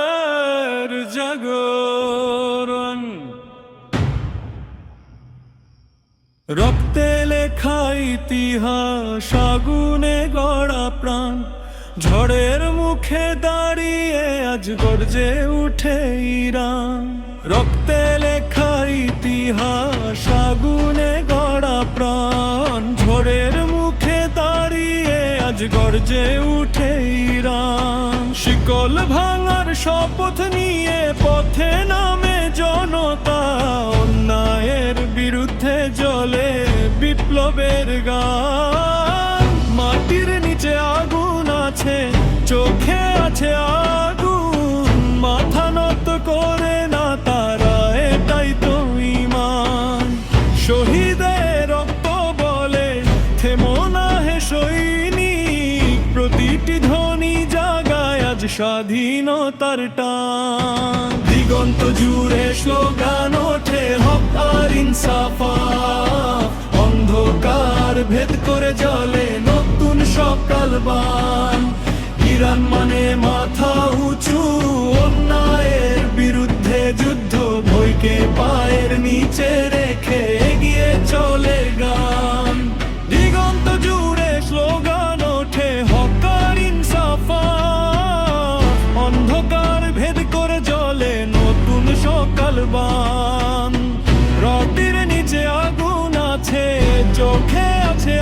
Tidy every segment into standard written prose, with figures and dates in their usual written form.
ইরানের জাগরণ রক্তে লেখা ইতিহাস, আগুনে গড়া প্রাণ, ঝড়ের মুখে দাঁড়িয়ে আজ গর্জে উঠে ইরান। রক্তে লেখা ইতিহাস, আগুনে গড়া প্রাণ, ঝড়ের মুখে দাঁড়িয়ে আজ গর্জে উঠে ইরান। শিকল ভাঙার শপথ নিয়ে পথে নামে জনতা, অন্যায়ের বিরুদ্ধে জ্বলে বিপ্লবের গান। মাটির নিচে আগুন আছে, চোখে আছে আগুন, মাথা নত করে না তারা, এটাই তো ঈমান। শহীদের রক্ত বলে থেমো না হে সৈনিক, প্রতিটি ধ্বনি জাগায় আজ স্বাধীনতার টান। দিগন্ত জুড়ে স্লোগান ওঠে হক আর ইনসাফ, অন্ধকার ভেদ করে জ্বলে নতুন সকাল বান। ইরান মানে মাথা উঁচু, অন্যায়ের বিরুদ্ধে যুদ্ধ, ভয়কে পায়ের নিচে রেখে এগিয়ে চলে গান। দিগন্ত জুড়ে স্লোগান ওঠে হক আর ইনসাফ, অন্ধকার ভেদ করে জ্বলে নতুন সকাল বান। রক্তের নিচে আগুন আছে, চোখে আছে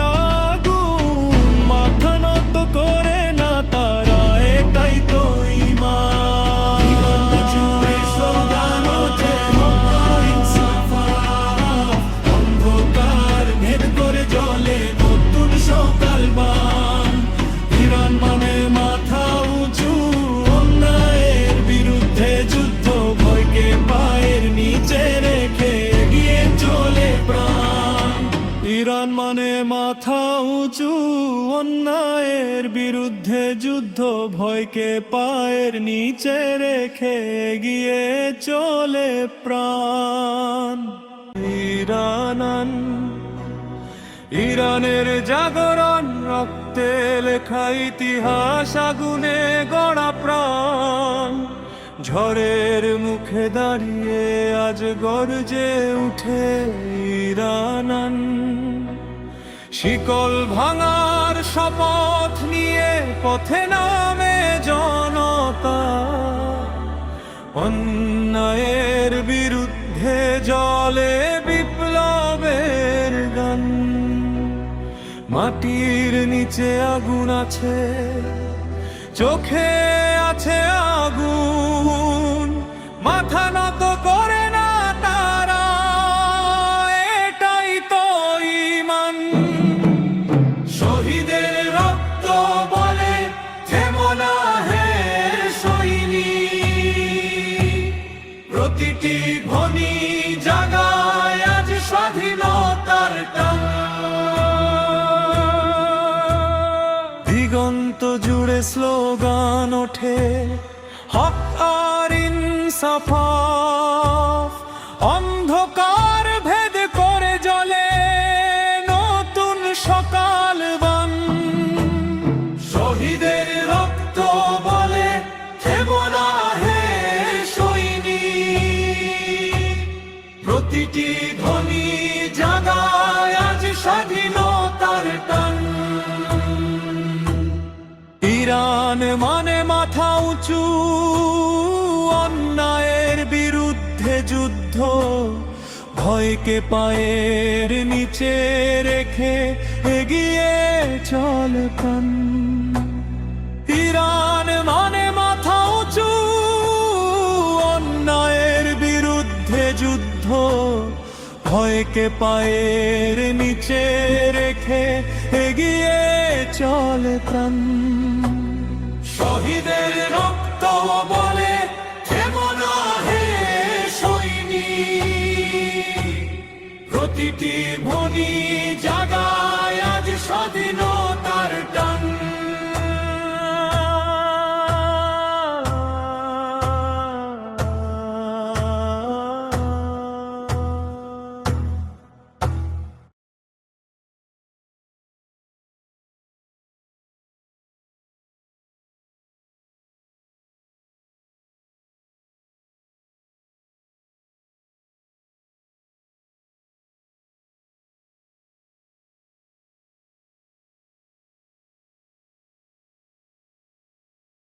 আগুন, মাথা নত করে না তারা, এটাই তো ঈমান। দিগন্ত জুড়ে স্লোগান ওঠে হক আর ইনসাফ, অন্ধকার ভেদ করে জ্বলে নতুন সকাল বান। ইরান মানে মাথা উঁচু, অন্যায়ের বিরুদ্ধে যুদ্ধ, ভয়কে পায়ের নিচে রেখে এগিয়ে চলে প্রাণ। ইরান মানে মাথা উঁচু, অন্যায়ের বিরুদ্ধে যুদ্ধ, ভয়কে পায়ের নিচে রেখে এগিয়ে চলে প্রাণ। ইরানের জাগরণ রক্তে লেখা ইতিহাস, আগুনে গড়া প্রাণ, ঝড়ের মুখে দাঁড়িয়ে আজ গর্জে উঠে ইরান। শিকল ভাঙার শপথ নিয়ে পথে নামে জনতা, অন্যায়ের বিরুদ্ধে জ্বলে বিপ্লবের গান। মাটির নিচে আগুন আছে, চোখে আছে আগুন, মাথা নত করে না তারা, এটাই তো ঈমান। শহীদের রক্ত বলে থেমো না হে সৈনিক, প্রতিটি ধ্বনি জাগায় আজ স্বাধীনতার টান। দিগন্ত জুড়ে স্লোগান ওঠে হক আর ইনসাফ, অন্ধকার ভেদ করে জ্বলে নতুন সকাল বান। শহীদের রক্ত বলে থেমো না হে সৈনিক, প্রতিটি ধ্বনি জাগায় আজ স্বাধীনতার টান। ইরান মানে মাথা উঁচু, অন্যায়ের বিরুদ্ধে যুদ্ধ, ভয়কে পায়ের নিচে রেখে এগিয়ে চলে প্রাণ। ইরান মানে মাথা উঁচু, অন্যায়ের বিরুদ্ধে যুদ্ধ, ভয়কে পায়ের নিচে রেখে এগিয়ে চলে প্রাণ। শহীদের রক্ত বলে থেমো না হে সৈনিক, প্রতিটি ধ্বনি